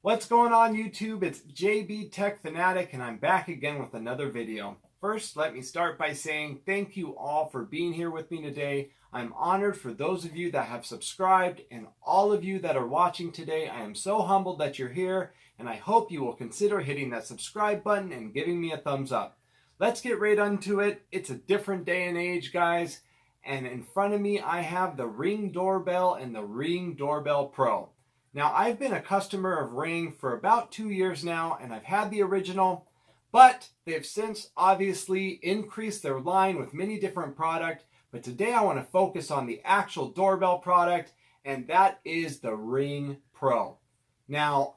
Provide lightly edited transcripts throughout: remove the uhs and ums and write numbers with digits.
What's going on YouTube? It's JB Tech Fanatic and I'm back again with another video. First, let me start by saying thank you all for being here with me today. I'm honored for those of you that have subscribed and all of you that are watching today. I am so humbled that you're here and I hope you will consider hitting that subscribe button and giving me a thumbs up. Let's get right into it. It's a different day and age, guys. And in front of me, I have the Ring Doorbell and the Ring Doorbell Pro. Now, I've been a customer of Ring for about 2 years now, and I've had the original, but they've since obviously increased their line with many different products. But today I want to focus on the actual doorbell product, and that is the Ring Pro. Now,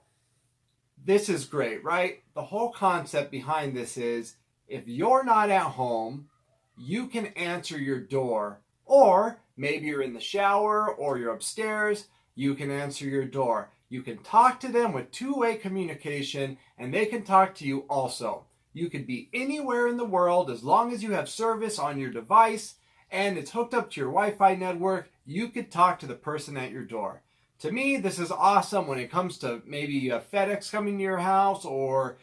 this is great, right? The whole concept behind this is if you're not at home, you can answer your door, or maybe you're in the shower or you're upstairs. You can answer your door. You can talk to them with two-way communication, and they can talk to you also. You could be anywhere in the world as long as you have service on your device and it's hooked up to your Wi-Fi network. You could talk to the person at your door. To me, this is awesome when it comes to maybe a FedEx coming to your house or,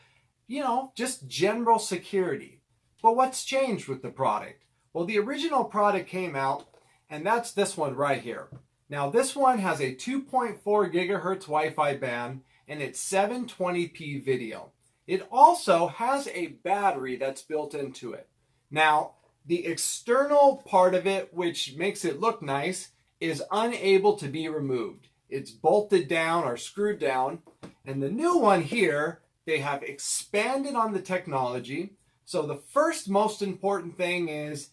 just general security. But what's changed with the product? Well, the original product came out, and that's this one right here. Now this one has a 2.4 gigahertz Wi-Fi band and it's 720p video. It also has a battery that's built into it. Now the external part of it, which makes it look nice, is unable to be removed. It's bolted down or screwed down. And the new one here, they have expanded on the technology. So the first most important thing is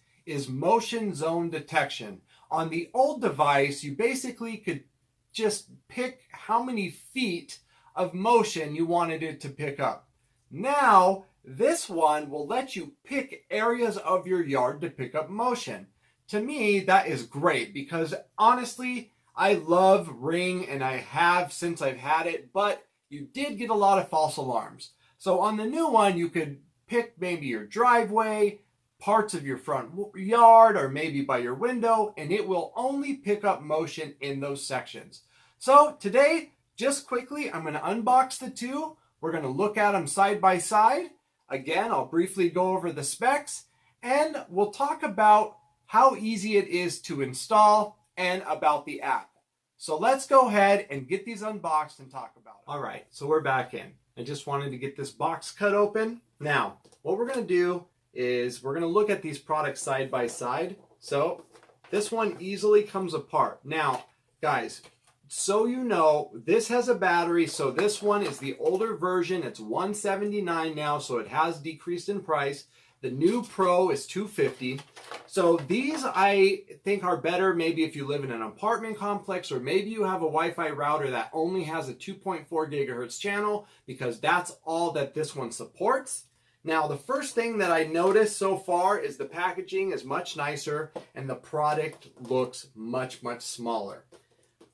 motion zone detection. On the old device, you basically could just pick how many feet of motion you wanted it to pick up. Now, this one will let you pick areas of your yard to pick up motion. To me, that is great because honestly, I love Ring and I have since I've had it, but you did get a lot of false alarms. So on the new one, you could pick maybe your driveway, parts of your front yard, or maybe by your window, and it will only pick up motion in those sections. So today, just quickly, I'm going to unbox the two. We're going to look at them side by side. Again, I'll briefly go over the specs, and we'll talk about how easy it is to install and about the app. So let's go ahead and get these unboxed and talk about it. All right, so we're back in. I just wanted to get this box cut open. Now, what we're going to do is we're going to look at these products side by side. So this one easily comes apart. Now, guys, so you know, this has a battery. So this one is the older version. It's $179 now, so it has decreased in price. The new Pro is $250. So these I think are better maybe if you live in an apartment complex or maybe you have a Wi-Fi router that only has a 2.4 gigahertz channel because that's all that this one supports. Now, the first thing that I noticed so far is the packaging is much nicer and the product looks much, much smaller.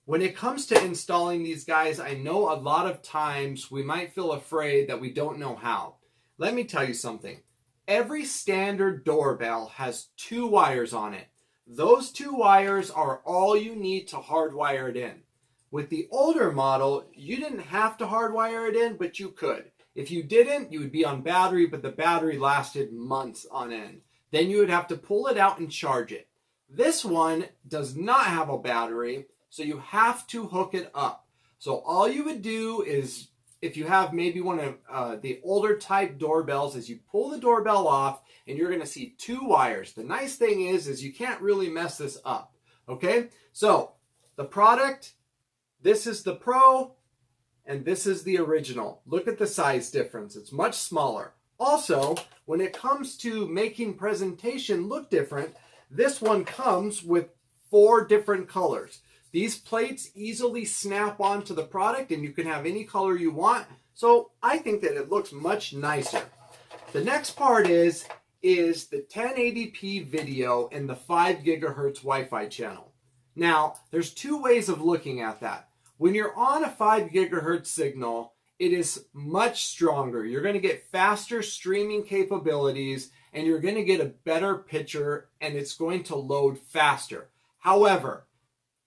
When it comes to installing these guys, I know a lot of times we might feel afraid that we don't know how. Let me tell you something. Every standard doorbell has two wires on it. Those two wires are all you need to hardwire it in. With the older model, you didn't have to hardwire it in, but you could. If you didn't, you would be on battery, but the battery lasted months on end. Then you would have to pull it out and charge it. This one does not have a battery, so you have to hook it up. So all you would do is, if you have maybe one of the older type doorbells, is you pull the doorbell off and you're going to see two wires. The nice thing is you can't really mess this up. Okay, so the product, this is the Pro. And this is the original. Look at the size difference. It's much smaller. Also, when it comes to making presentation look different, this one comes with 4 different colors. These plates easily snap onto the product and you can have any color you want. So I think that it looks much nicer. The next part is the 1080p video and the 5 gigahertz Wi-Fi channel. Now, there's 2 ways of looking at that. When you're on a 5 gigahertz signal, it is much stronger. You're going to get faster streaming capabilities and you're going to get a better picture and it's going to load faster. However,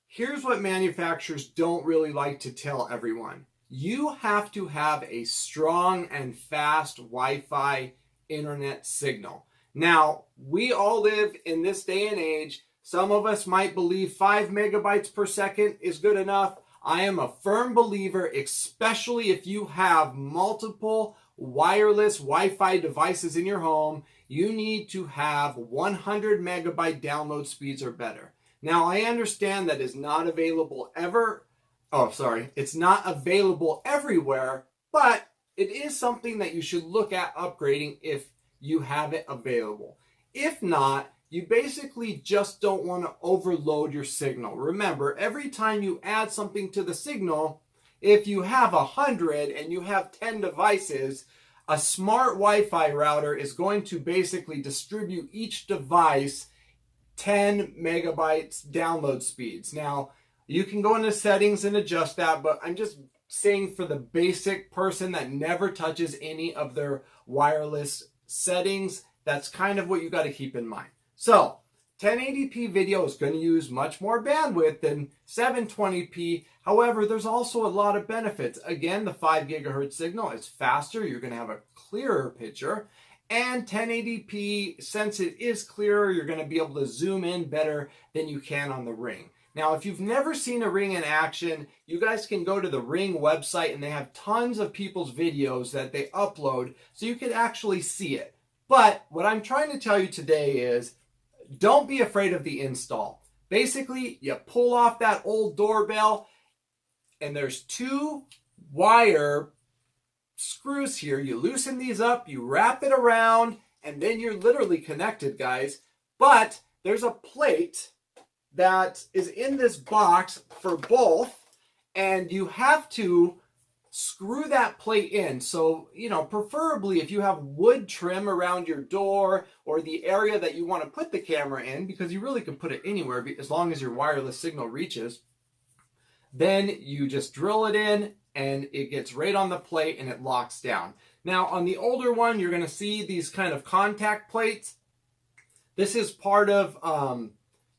here's what manufacturers don't really like to tell everyone. you have to have a strong and fast Wi-Fi internet signal. Now, we all live in this day and age. Some of us might believe 5 megabytes per second is good enough. I am a firm believer, especially if you have multiple wireless Wi-Fi devices in your home, you need to have 100 megabyte download speeds or better. Now, I understand that is not available it's not available everywhere, but it is something that you should look at upgrading if you have it available. If not, you basically just don't want to overload your signal. Remember, every time you add something to the signal, if you have 100 and you have 10 devices, a smart Wi-Fi router is going to basically distribute each device 10 megabytes download speeds. Now, you can go into settings and adjust that, but I'm just saying for the basic person that never touches any of their wireless settings, that's kind of what you got to keep in mind. So 1080p video is going to use much more bandwidth than 720p. However, there's also a lot of benefits. Again, the 5 gigahertz signal is faster. You're going to have a clearer picture. And 1080p, since it is clearer, you're going to be able to zoom in better than you can on the Ring. Now, if you've never seen a Ring in action, you guys can go to the Ring website and they have tons of people's videos that they upload so you can actually see it. But what I'm trying to tell you today is don't be afraid of the install. Basically, you pull off that old doorbell and there's 2 wire screws here. You loosen these up, you wrap it around, and then you're literally connected, guys. But there's a plate that is in this box for both, and you have to screw that plate in. So, preferably if you have wood trim around your door or the area that you want to put the camera in, because you really can put it anywhere as long as your wireless signal reaches, then you just drill it in and it gets right on the plate and it locks down. Now, on the older one, you're going to see these kind of contact plates. This is part of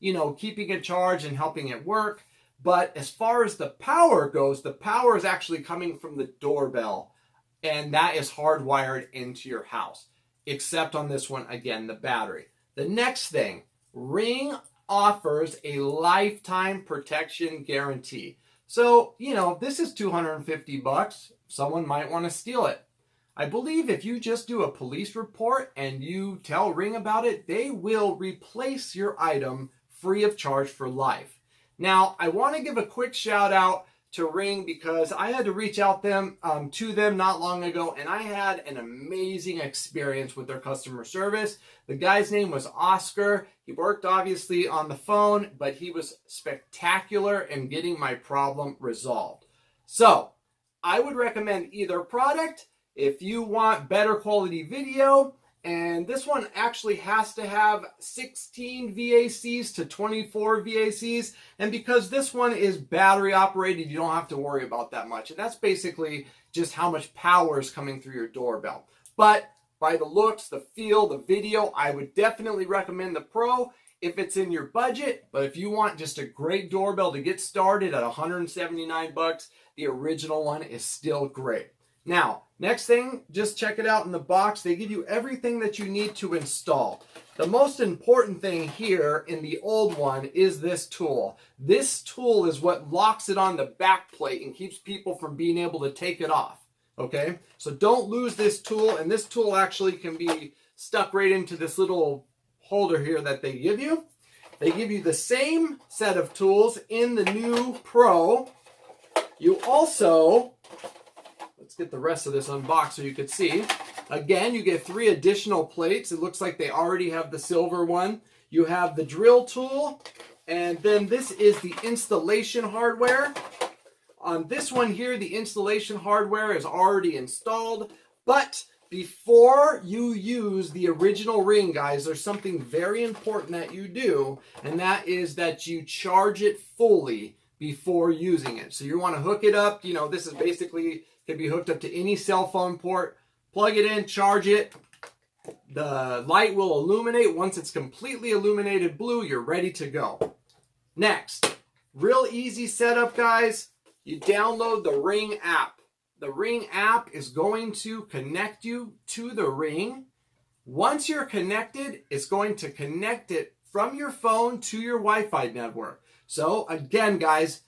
keeping it charged and helping it work. But as far as the power goes, the power is actually coming from the doorbell, and that is hardwired into your house, except on this one, again, the battery. The next thing, Ring offers a lifetime protection guarantee. So, this is $250. Someone might want to steal it. I believe if you just do a police report and you tell Ring about it, they will replace your item free of charge for life. Now, I want to give a quick shout out to Ring because I had to reach out to them not long ago, and I had an amazing experience with their customer service. The guy's name was Oscar. He worked obviously on the phone, but he was spectacular in getting my problem resolved. So, I would recommend either product if you want better quality video. And this one actually has to have 16 VACs to 24 VACs. And because this one is battery operated, you don't have to worry about that much. And that's basically just how much power is coming through your doorbell. But by the looks, the feel, the video, I would definitely recommend the Pro if it's in your budget. But if you want just a great doorbell to get started at $179, the original one is still great. Now, next thing, just check it out in the box. They give you everything that you need to install. The most important thing here in the old one is this tool. This tool is what locks it on the back plate and keeps people from being able to take it off. Okay? So don't lose this tool, and this tool actually can be stuck right into this little holder here that they give you. They give you the same set of tools in the new Pro. You also... Let's get the rest of this unboxed so you can see. Again, you get 3 additional plates. It looks like they already have the silver one. You have the drill tool, and then this is the installation hardware. On this one here, the installation hardware is already installed, but before you use the original Ring, guys, there's something very important that you do, and that is that you charge it fully before using it. So you want to hook it up. This is basically... can be hooked up to any cell phone port. Plug it in, charge it. The light will illuminate. Once it's completely illuminated blue, you're ready to go. Next, real easy setup, guys. You download the Ring app. The Ring app is going to connect you to the Ring. Once you're connected, it's going to connect it from your phone to your Wi-Fi network. So again, guys,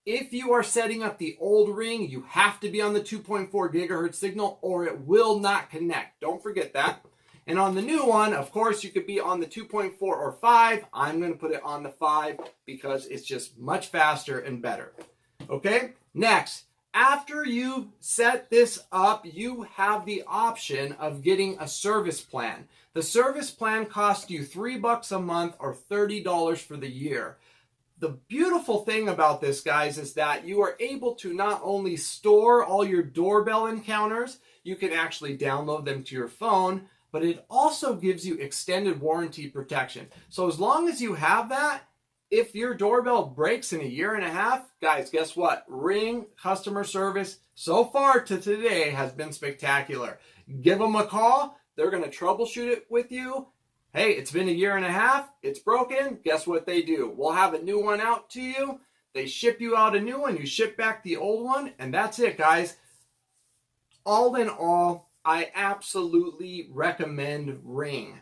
if you are setting up the old Ring, you have to be on the 2.4 gigahertz signal or it will not connect. Don't forget that. And on the new one, of course, you could be on the 2.4 or 5. I'm going to put it on the 5 because it's just much faster and better. Okay, next. After you set this up, you have the option of getting a service plan. The service plan costs you $3 a month or $30 for the year. The beautiful thing about this, guys, is that you are able to not only store all your doorbell encounters, you can actually download them to your phone, but it also gives you extended warranty protection. So as long as you have that, if your doorbell breaks in a year and a half, guys, guess what? Ring customer service so far to today has been spectacular. Give them a call. They're going to troubleshoot it with you. Hey, it's been a year and a half. It's broken. Guess what they do? We'll have a new one out to you. They ship you out a new one. You ship back the old one. And that's it, guys. All in all, I absolutely recommend Ring.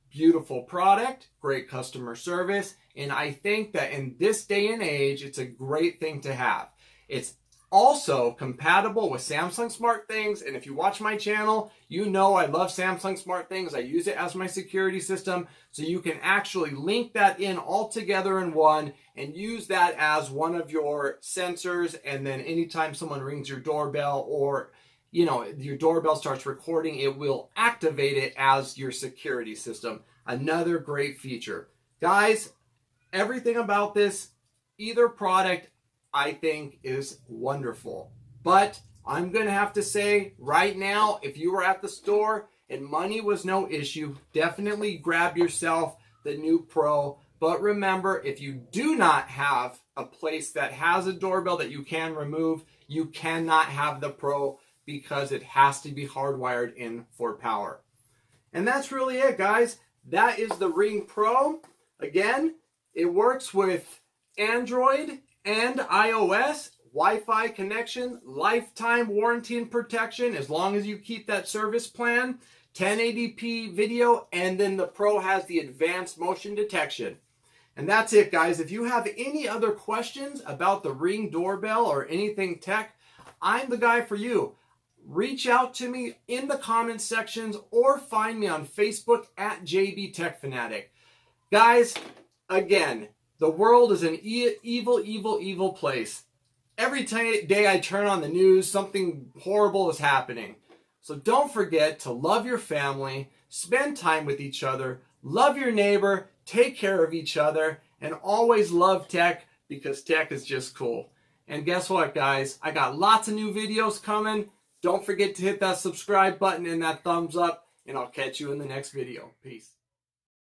Beautiful product, great customer service, and I think that in this day and age, it's a great thing to have. It's also compatible with Samsung SmartThings, and if you watch my channel, you know I love Samsung SmartThings. I use it as my security system, so you can actually link that in all together in one and use that as one of your sensors, and then anytime someone rings your doorbell or your doorbell starts recording, it will activate it as your security system. Another great feature. Guys, everything about this, either product, I think is wonderful. But I'm going to have to say right now, if you were at the store and money was no issue, definitely grab yourself the new Pro. But remember, if you do not have a place that has a doorbell that you can remove, you cannot have the Pro, because it has to be hardwired in for power. And that's really it, guys. That is the Ring Pro. Again, it works with Android and iOS, Wi-Fi connection, lifetime warranty and protection as long as you keep that service plan, 1080p video, and then the Pro has the advanced motion detection. And that's it, guys. If you have any other questions about the Ring doorbell or anything tech, I'm the guy for you. Reach out to me in the comment sections or find me on Facebook at JB Tech Fanatic. Guys, again, the world is an evil, evil, evil place. Every day I turn on the news, something horrible is happening. So don't forget to love your family, spend time with each other, love your neighbor, take care of each other, and always love tech because tech is just cool. And guess what, guys? I got lots of new videos coming. Don't forget to hit that subscribe button and that thumbs up, and I'll catch you in the next video. Peace.